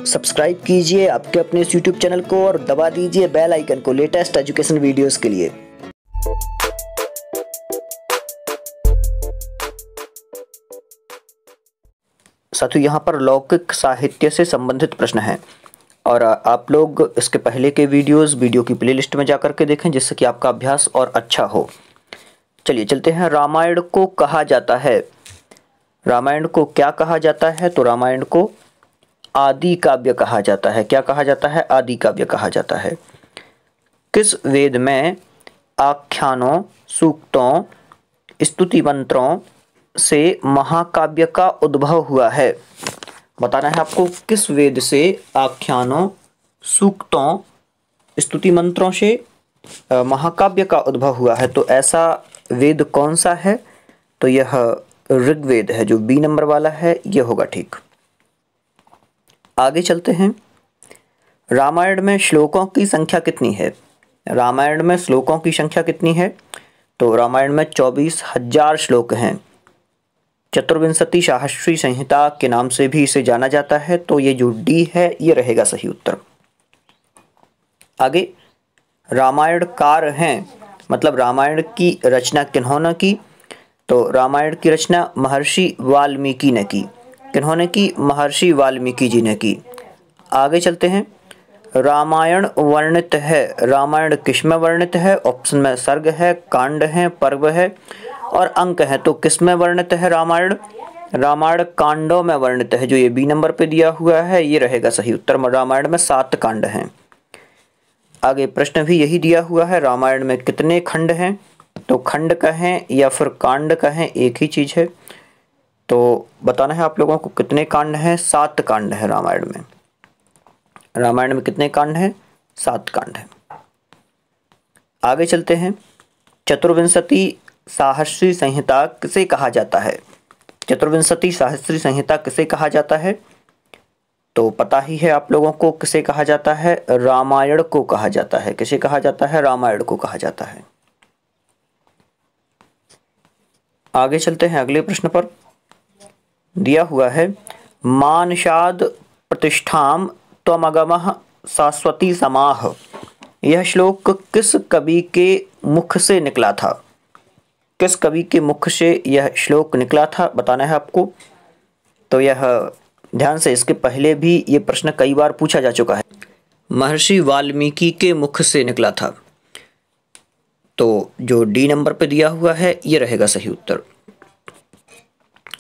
Subscribe कीजिए आपके अपने इस YouTube चैनल को और दबा दीजिए बेल आइकन को लेटेस्ट एजुकेशन वीडियोस के लिए। साथियों, यहाँ पर लौकिक साहित्य से संबंधित प्रश्न हैं और आप लोग इसके पहले के वीडियो की प्लेलिस्ट में जाकर के देखें जिससे कि आपका अभ्यास और अच्छा हो। चलिए चलते हैं। रामायण को कहा जाता है, रामायण को क्या कहा जाता है? तो रामायण को आदि काव्य कहा जाता है। क्या कहा जाता है? आदि काव्य कहा जाता है। किस वेद में आख्यानों, सूक्तों, स्तुति मंत्रों से महाकाव्य का उद्भव हुआ है? बताना है आपको किस वेद से आख्यानों, सूक्तों, स्तुति मंत्रों से महाकाव्य का उद्भव हुआ है। तो ऐसा वेद कौन सा है? तो यह ऋग्वेद है, जो बी नंबर वाला है, यह होगा ठीक। आगे चलते हैं। रामायण में श्लोकों की संख्या कितनी है? रामायण में श्लोकों की संख्या कितनी है? तो रामायण में 24,000 श्लोक हैं। चतुर्विंशति सहस्री संहिता के नाम से भी इसे जाना जाता है। तो ये जो डी है ये रहेगा सही उत्तर। आगे, रामायणकार हैं, मतलब रामायण की रचना किन्होंने की? तो रामायण की रचना महर्षि वाल्मीकि ने की। किन्होंने की? महर्षि वाल्मीकि जी ने की। आगे चलते हैं। रामायण वर्णित है, रामायण किसमें वर्णित है? ऑप्शन में सर्ग है, कांड है, पर्व है और अंक है। तो किसमें वर्णित है रामायण? रामायण कांडों में वर्णित है, जो ये बी नंबर पे दिया हुआ है, ये रहेगा सही उत्तर। रामायण में 7 कांड हैं। आगे प्रश्न भी यही दिया हुआ है, रामायण में कितने खंड हैं? तो खंड कहें या फिर कांड कहें, एक ही चीज़ है। तो बताना है आप लोगों को कितने कांड हैं। 7 कांड है रामायण में। रामायण में कितने कांड हैं? 7 कांड हैं। आगे चलते हैं। चतुर्विंशति सहस्री संहिता किसे कहा जाता है? चतुर्विंशति सहस्री संहिता किसे कहा जाता है? तो पता ही है आप लोगों को किसे कहा जाता है? रामायण को कहा जाता है। किसे कहा जाता है? रामायण को कहा जाता है। आगे चलते हैं अगले प्रश्न पर। दिया हुआ है, मानषाद प्रतिष्ठाम त्वमगमः शाश्वती समाह। यह श्लोक किस कवि के मुख से निकला था? किस कवि के मुख से यह श्लोक निकला था? बताना है आपको। तो यह ध्यान से, इसके पहले भी ये प्रश्न कई बार पूछा जा चुका है। महर्षि वाल्मीकि के मुख से निकला था। तो जो डी नंबर पे दिया हुआ है ये रहेगा सही उत्तर।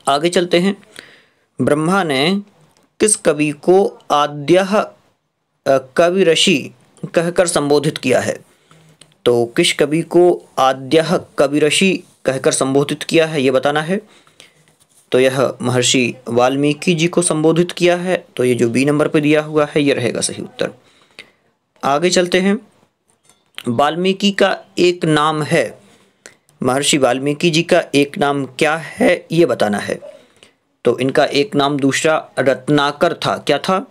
आगे चलते हैं। ब्रह्मा ने किस कवि को आद्यः कवि ऋषि कहकर संबोधित किया है? तो किस कवि को आद्यः कवि ऋषि कहकर संबोधित किया है, ये बताना है। तो यह महर्षि वाल्मीकि जी को संबोधित किया है। तो ये जो बी नंबर पे दिया हुआ है ये रहेगा सही उत्तर। आगे चलते हैं। वाल्मीकि का एक नाम है, महर्षि वाल्मीकि जी का एक नाम क्या है, ये बताना है। तो इनका एक नाम दूसरा रत्नाकर था। क्या था?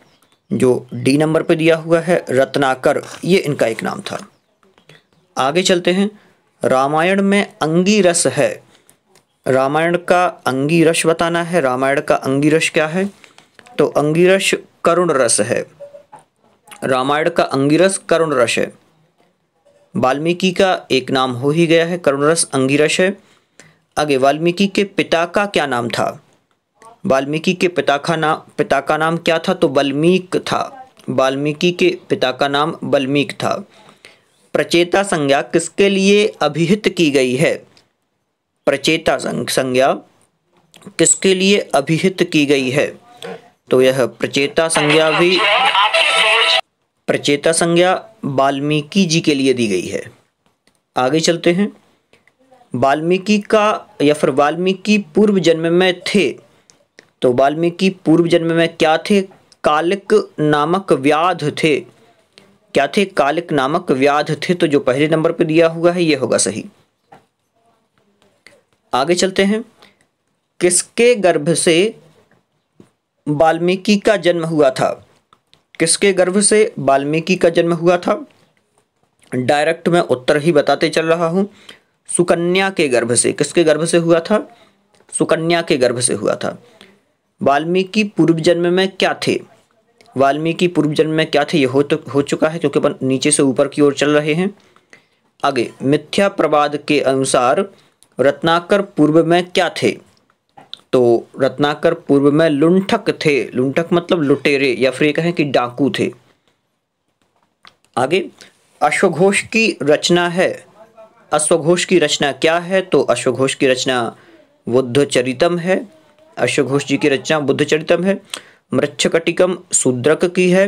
जो डी नंबर पे दिया हुआ है, रत्नाकर, ये इनका एक नाम था। आगे चलते हैं। रामायण में अंगिरस है, रामायण का अंगिरस बताना है। रामायण का अंगिरस क्या है? तो अंगिरस करुण रस है। रामायण का अंगिरस करुण रस है। वाल्मीकि का एक नाम हो ही गया है, करुण रस अंगिरस है। आगे, वाल्मीकि के पिता का क्या नाम था? वाल्मीकि के पिता का नाम क्या था? तो वाल्मीक था। वाल्मीकि के पिता का नाम वाल्मीक था। प्रचेता संज्ञा किसके लिए अभिहित की गई है? प्रचेता संज्ञा किसके लिए अभिहित की गई है? तो यह प्रचेता संज्ञा वाल्मीकि जी के लिए दी गई है। आगे चलते हैं। वाल्मीकि का या फिर वाल्मीकि पूर्व जन्म में थे। तो वाल्मीकि पूर्व जन्म में क्या थे? कालिक नामक व्याध थे। क्या थे? कालिक नामक व्याध थे। तो जो पहले नंबर पर दिया हुआ है ये होगा सही। आगे चलते हैं। किसके गर्भ से वाल्मीकि का जन्म हुआ था? किसके गर्भ से वाल्मीकि का जन्म हुआ था? डायरेक्ट मैं उत्तर ही बताते चल रहा हूं। सुकन्या के गर्भ से। किसके गर्भ से हुआ था? सुकन्या के गर्भ से हुआ था। वाल्मीकि पूर्व जन्म में क्या थे? वाल्मीकि पूर्व जन्म में क्या थे, ये हो चुका है क्योंकि अपन नीचे से ऊपर की ओर चल रहे हैं। आगे, मिथ्या प्रवाद के अनुसार रत्नाकर पूर्व में क्या थे, तो रत्नाकर पूर्व में लुंठक थे। लुंठक मतलब लुटेरे या फिर ये कहें कि डाकू थे। आगे, अश्वघोष की रचना है, अश्वघोष की रचना क्या है, तो अश्वघोष की रचना बुद्धचरितम है। अश्वघोष जी की रचना बुद्धचरितम है। मृच्छकटिकम शूद्रक की है।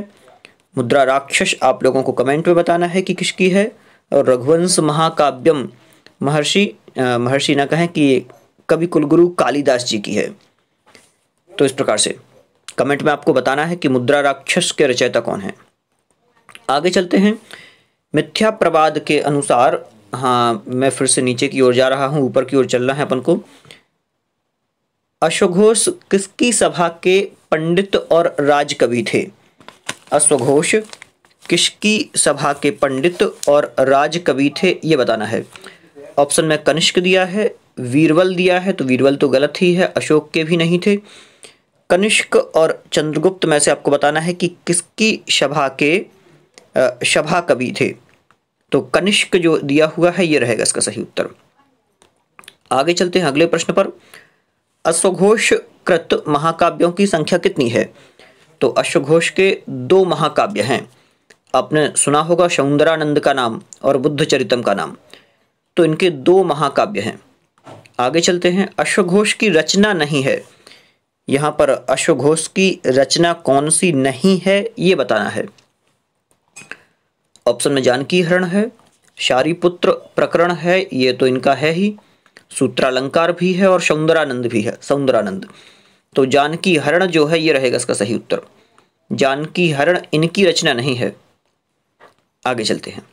मुद्रा राक्षस आप लोगों को कमेंट में बताना है कि किसकी है। और रघुवंश महाकाव्यम महर्षि ना कहें कि कवि कुलगुरु कालिदास जी की है। तो इस प्रकार से कमेंट में आपको बताना है कि मुद्रा राक्षस के रचयिता कौन है। आगे चलते हैं। मिथ्या प्रवाद के अनुसार, हाँ मैं फिर से नीचे की ओर जा रहा हूँ, ऊपर की ओर चलना है अपन को। अश्वघोष किसकी सभा के पंडित और राजकवि थे? अश्वघोष किसकी सभा के पंडित और राजकवि थे, ये बताना है। ऑप्शन में कनिष्क दिया है, वीरबल दिया है, तो वीरबल तो गलत ही है, अशोक के भी नहीं थे। कनिष्क और चंद्रगुप्त में से आपको बताना है कि किसकी सभा के सभा कवि थे, तो कनिष्क जो दिया हुआ है ये रहेगा इसका सही उत्तर। आगे चलते हैं अगले प्रश्न पर। अश्वघोष कृत महाकाव्यों की संख्या कितनी है? तो अश्वघोष के 2 महाकाव्य हैं। आपने सुना होगा सौंदरानंद का नाम और बुद्धचरितम का नाम, तो इनके 2 महाकाव्य हैं। आगे चलते हैं। अश्वघोष की रचना नहीं है, यहाँ पर अश्वघोष की रचना कौन सी नहीं है ये बताना है। ऑप्शन में जानकी हरण है, शारिपुत्र प्रकरण है, ये तो इनका है ही, सूत्रालंकार भी है और सौंदरानंद भी है, सौंदरानंद। तो जानकी हरण जो है ये रहेगा इसका सही उत्तर। जानकी हरण इनकी रचना नहीं है। आगे चलते हैं।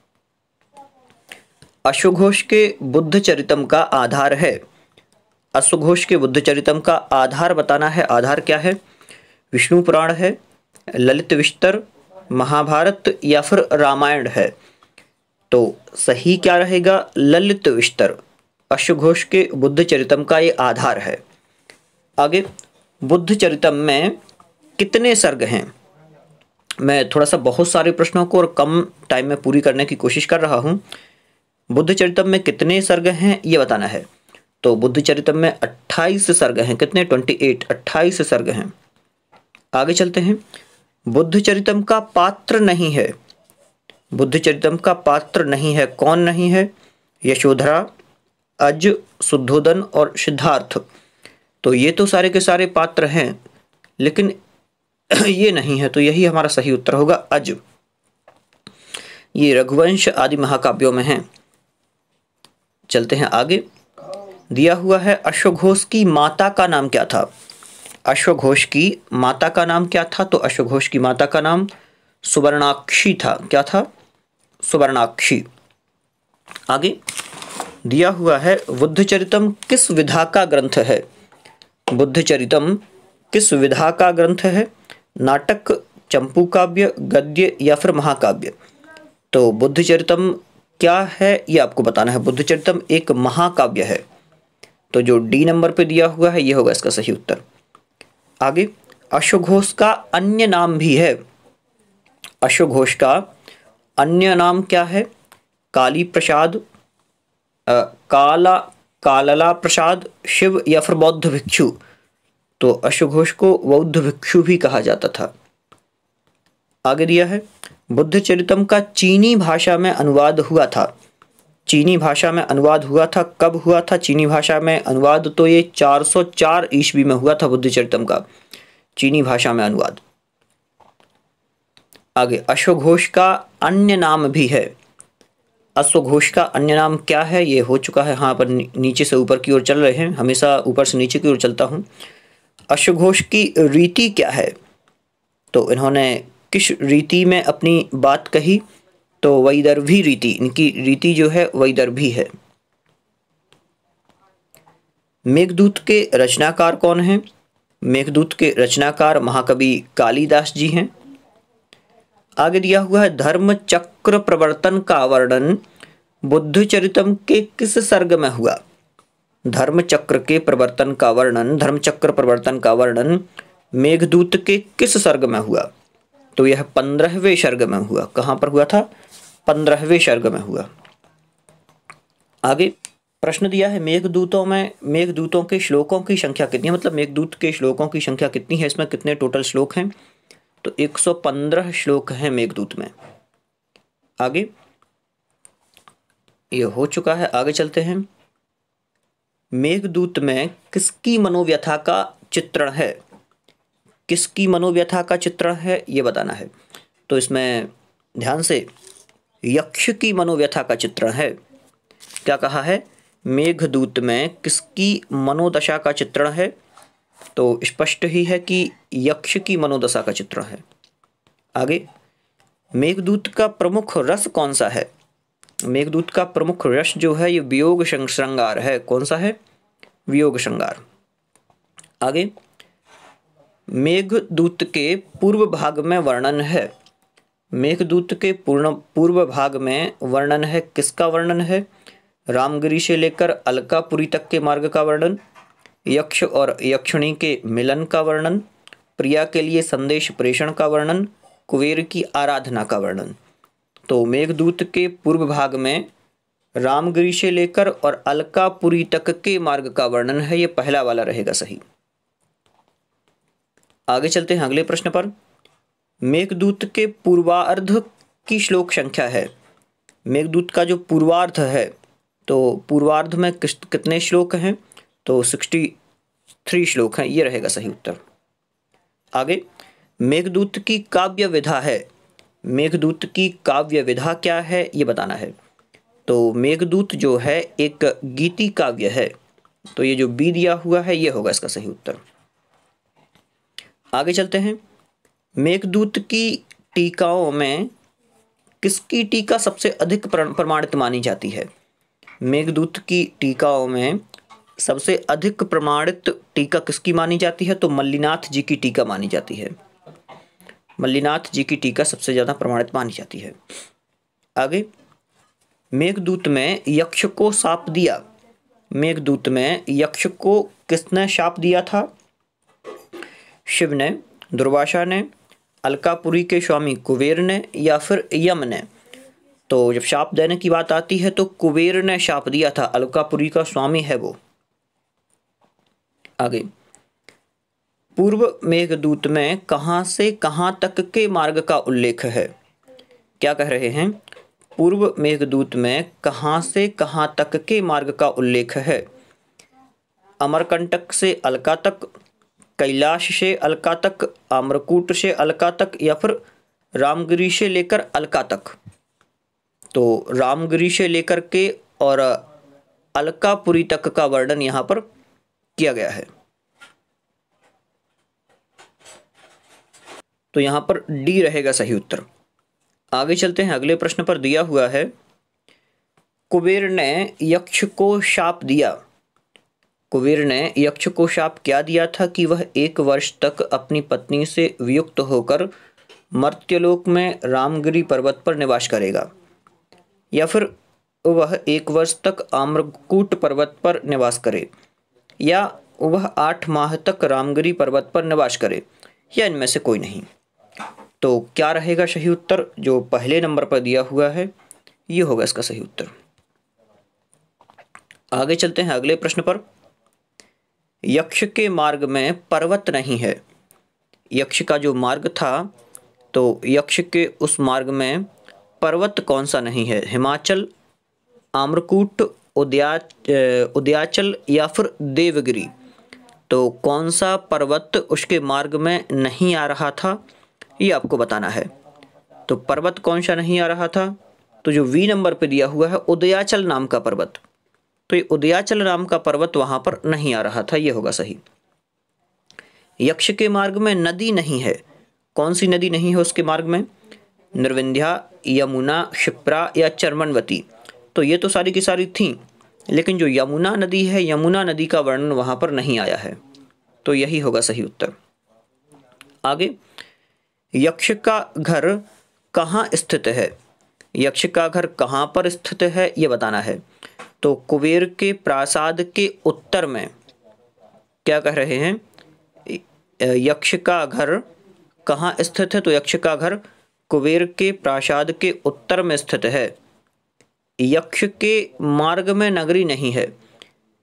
अश्वघोष के बुद्धचरितम का आधार है। अश्वघोष के बुद्धचरितम का आधार बताना है। आधार क्या है? विष्णु पुराण है, ललित विस्तर, महाभारत या फिर रामायण है। तो सही क्या रहेगा? ललित विस्तर अश्वघोष के बुद्धचरितम का ये आधार है। आगे, बुद्धचरितम में कितने सर्ग हैं? मैं थोड़ा सा बहुत सारे प्रश्नों को और कम टाइम में पूरी करने की कोशिश कर रहा हूँ। बुद्धचरितम में कितने सर्ग हैं ये बताना है। तो बुद्धचरितम में 28 सर्ग हैं। कितने? 28 सर्ग हैं। आगे चलते हैं। बुद्धचरितम का पात्र नहीं है। बुद्धचरितम का पात्र नहीं है, कौन नहीं है? यशोधरा, अज, शुद्धोदन और सिद्धार्थ। तो ये तो सारे के सारे पात्र हैं, लेकिन ये नहीं है, तो यही हमारा सही उत्तर होगा, अज। ये रघुवंश आदि महाकाव्यों में हैं। चलते हैं आगे। दिया हुआ है अश्वघोष की माता का नाम क्या था? अश्वघोष की माता का नाम क्या था? तो अश्वघोष की माता का नाम सुवर्णाक्षी था। क्या था? सुवर्णाक्षी। आगे दिया हुआ है बुद्धचरितम किस विधा का ग्रंथ है? बुद्धचरितम किस विधा का ग्रंथ है? नाटक, चंपू काव्य, गद्य या फिर महाकाव्य। तो बुद्धचरितम क्या है ये आपको बताना है। बुद्धचरितम एक महाकाव्य है, तो जो डी नंबर पे दिया हुआ है ये होगा इसका सही उत्तर। आगे, अश्वघोष का अन्य नाम भी है। अश्वघोष का अन्य नाम क्या है? काली प्रसाद, कालला प्रसाद, शिव या फिर बौद्ध भिक्षु। तो अश्वघोष को बौद्ध भिक्षु भी कहा जाता था। आगे दिया है बुद्धचरितम का चीनी भाषा में अनुवाद हुआ था। चीनी भाषा में अनुवाद हुआ था, कब हुआ था चीनी भाषा में अनुवाद? तो ये 404 ईस्वी में हुआ था बुद्धचरितम का चीनी भाषा में अनुवाद। आगे, अश्वघोष का अन्य नाम भी है। अश्वघोष का अन्य नाम क्या है? ये हो चुका है, हाँ पर नीचे से ऊपर की ओर चल रहे हैं, हमेशा ऊपर से नीचे की ओर चलता हूँ। अश्वघोष की रीति क्या है? तो इन्होंने किस रीति में अपनी बात कही? तो वैदर्भी रीति, इनकी रीति जो है वैदर्भी है। मेघदूत के रचनाकार कौन हैं? मेघदूत के रचनाकार महाकवि कालिदास जी हैं। आगे दिया हुआ है धर्म चक्र प्रवर्तन का वर्णन बुद्धचरितम के किस सर्ग में हुआ? धर्म चक्र के प्रवर्तन का वर्णन, धर्म चक्र प्रवर्तन का वर्णन मेघदूत के किस सर्ग में हुआ? तो यह 15वें सर्ग में हुआ। कहाँ पर हुआ था? 15वें सर्ग में हुआ। आगे प्रश्न दिया है मेघदूतों के श्लोकों की संख्या कितनी है, मतलब मेघदूत के श्लोकों की संख्या कितनी है, इसमें कितने टोटल श्लोक हैं? तो 115 श्लोक हैं मेघदूत में। आगे ये हो चुका है, आगे चलते हैं। मेघदूत में किसकी मनोव्यथा का चित्रण है? किसकी मनोव्यथा का चित्रण है ये बताना है। तो इसमें ध्यान से, यक्ष की मनोव्यथा का चित्रण है। क्या कहा है? मेघदूत में किसकी मनोदशा का चित्रण है? तो स्पष्ट ही है कि यक्ष की मनोदशा का चित्रण है। आगे, मेघदूत का प्रमुख रस कौन सा है? मेघदूत का प्रमुख रस जो है ये वियोग श्रृंगार है। कौन सा है? वियोग श्रृंगार। आगे, मेघदूत के पूर्व भाग में वर्णन है। मेघदूत के पूर्व भाग में वर्णन है। किसका वर्णन है? रामगिरी से लेकर अलकापुरी तक के मार्ग का वर्णन, यक्ष और यक्षिणी के मिलन का वर्णन, प्रिया के लिए संदेश प्रेषण का वर्णन, कुबेर की आराधना का वर्णन। तो मेघदूत के पूर्व भाग में रामगिरी से लेकर और अलकापुरी तक के मार्ग का वर्णन है। ये पहला वाला रहेगा सही। आगे चलते हैं अगले प्रश्न पर। मेघदूत के पूर्वार्ध की श्लोक संख्या है। मेघदूत का जो पूर्वार्ध है, तो पूर्वार्ध में कितने श्लोक हैं? तो 63 श्लोक हैं। ये रहेगा सही उत्तर। आगे, मेघदूत की काव्य विधा है। मेघदूत की काव्य विधा क्या है ये बताना है। तो मेघदूत जो है एक गीति काव्य है। तो ये जो बी दिया हुआ है ये होगा इसका सही उत्तर। आगे चलते हैं। मेघदूत की टीकाओं में किसकी टीका सबसे अधिक प्रमाणित मानी जाती है? मेघदूत की टीकाओं में सबसे अधिक प्रमाणित टीका किसकी मानी जाती है? तो मल्लिनाथ जी की टीका मानी जाती है। मल्लिनाथ जी की टीका सबसे ज़्यादा प्रमाणित मानी जाती है। आगे, मेघदूत में यक्ष को शाप दिया। मेघदूत में यक्ष को किसने शाप दिया था? शिव ने, दुर्वासा ने, अलकापुरी के स्वामी कुबेर ने या फिर यम ने? तो जब शाप देने की बात आती है तो कुबेर ने शाप दिया था। अलकापुरी का स्वामी है वो। आगे, पूर्व मेघदूत में कहाँ से कहाँ तक के मार्ग का उल्लेख है? क्या कह रहे हैं? पूर्व मेघदूत में कहाँ से कहाँ तक के मार्ग का उल्लेख है? अमरकंटक से अलका तक, कैलाश से अलका तक, आम्रकूट से अलका तक या फिर रामगिरी से लेकर अलका तक? तो रामगिरी से लेकर के और अलकापुरी तक का वर्णन यहाँ पर किया गया है। तो यहाँ पर डी रहेगा सही उत्तर। आगे चलते हैं अगले प्रश्न पर। दिया हुआ है, कुबेर ने यक्ष को शाप दिया। कुबेर ने यक्ष को शाप क्या दिया था कि वह 1 वर्ष तक अपनी पत्नी से वियुक्त होकर मर्त्यलोक में रामगिरी पर्वत पर निवास करेगा, या फिर वह 1 वर्ष तक आम्रकूट पर्वत पर निवास करे, या वह 8 माह तक रामगिरी पर्वत पर निवास करे, या इनमें से कोई नहीं। तो क्या रहेगा सही उत्तर? जो पहले नंबर पर दिया हुआ है ये होगा इसका सही उत्तर। आगे चलते हैं अगले प्रश्न पर। यक्ष के मार्ग में पर्वत नहीं है। यक्ष का जो मार्ग था, तो यक्ष के उस मार्ग में पर्वत कौन सा नहीं है? हिमाचल, आम्रकूट, उदयाचल या फिर देवगिरी? तो कौन सा पर्वत उसके मार्ग में नहीं आ रहा था ये आपको बताना है। तो पर्वत कौन सा नहीं आ रहा था? तो जो वी नंबर पे दिया हुआ है उदयाचल नाम का पर्वत, तो ये उदयाचल नाम का पर्वत वहां पर नहीं आ रहा था। ये होगा सही। यक्ष के मार्ग में नदी नहीं है। कौन सी नदी नहीं है उसके मार्ग में? निर्विंध्या, यमुना, क्षिप्रा या चर्मनवती? तो ये तो सारी की सारी थी, लेकिन जो यमुना नदी है, यमुना नदी का वर्णन वहां पर नहीं आया है। तो यही होगा सही उत्तर। आगे, यक्ष का घर कहाँ स्थित है? यक्ष का घर कहाँ पर स्थित है ये बताना है। तो कुबेर के प्रासाद के उत्तर में क्या कह रहे हैं? यक्ष का घर कहाँ स्थित है? तो यक्ष का घर कुबेर के प्रासाद के उत्तर में स्थित है। यक्ष के मार्ग में नगरी नहीं है।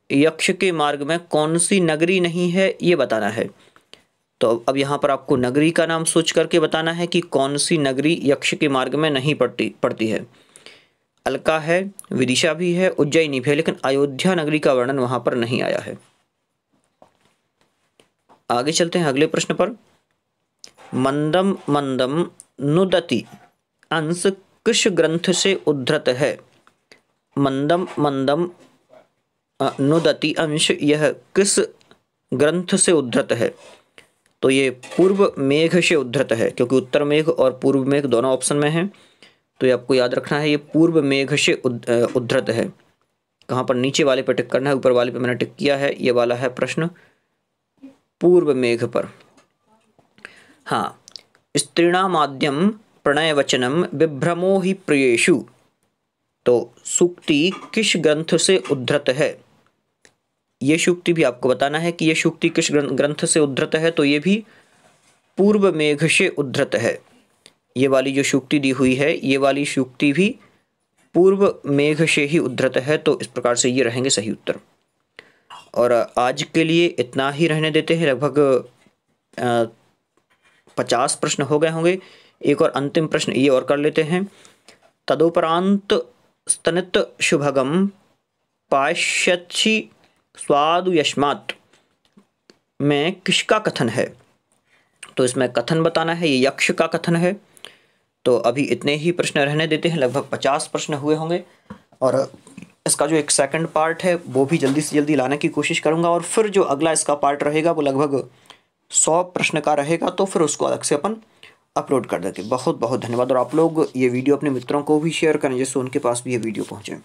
यक्ष के मार्ग में कौन सी नगरी नहीं है ये बताना है। तो अब यहाँ पर आपको नगरी का नाम सोच करके बताना है कि कौन सी नगरी यक्ष के मार्ग में नहीं पड़ती है। अलका है, विदिशा भी है, उज्जैनी भी है, लेकिन अयोध्या नगरी का वर्णन वहां पर नहीं आया है। आगे चलते हैं अगले प्रश्न पर। मंदम मंदम नुदति अंश किस ग्रंथ से उद्धृत है? मंदम मंदम नुदति अंश यह किस ग्रंथ से उद्धृत है? तो ये पूर्व मेघ से उद्धृत है, क्योंकि उत्तर मेघ और पूर्व मेघ दोनों ऑप्शन में हैं। तो ये आपको याद रखना है, ये पूर्व मेघ से उद्धृत है। कहाँ पर? नीचे वाले पर टिक करना है, ऊपर वाले पे मैंने टिक किया है। ये वाला है प्रश्न पूर्व मेघ पर। हाँ, स्त्रीणामाद्यम प्रणय वचनम विभ्रमो हि प्रियेषु। तो सूक्ति किस ग्रंथ से उद्धृत है? ये सूक्ति भी आपको बताना है कि ये सूक्ति किस ग्रंथ से उद्धृत है। तो ये भी पूर्व मेघ से उद्धृत है। ये वाली जो सूक्ति दी हुई है, ये वाली सूक्ति भी पूर्व मेघ से ही उद्धृत है। तो इस प्रकार से ये रहेंगे सही उत्तर। और आज के लिए इतना ही रहने देते हैं। लगभग 50 प्रश्न हो गए होंगे। एक और अंतिम प्रश्न ये और कर लेते हैं। तदुपरांत स्तनित शुभगम पाश्यच्छी स्वादु यस्मात् में किसका कथन है? तो इसमें कथन बताना है, ये यक्ष का कथन है। तो अभी इतने ही प्रश्न रहने देते हैं। लगभग 50 प्रश्न हुए होंगे और इसका जो एक सेकंड पार्ट है वो भी जल्दी से जल्दी लाने की कोशिश करूंगा। और फिर जो अगला इसका पार्ट रहेगा वो लगभग 100 प्रश्न का रहेगा। तो फिर उसको अलग से अपन अपलोड कर देंगे। बहुत बहुत धन्यवाद। और आप लोग ये वीडियो अपने मित्रों को भी शेयर करें जिससे उनके पास भी ये वीडियो पहुँचे।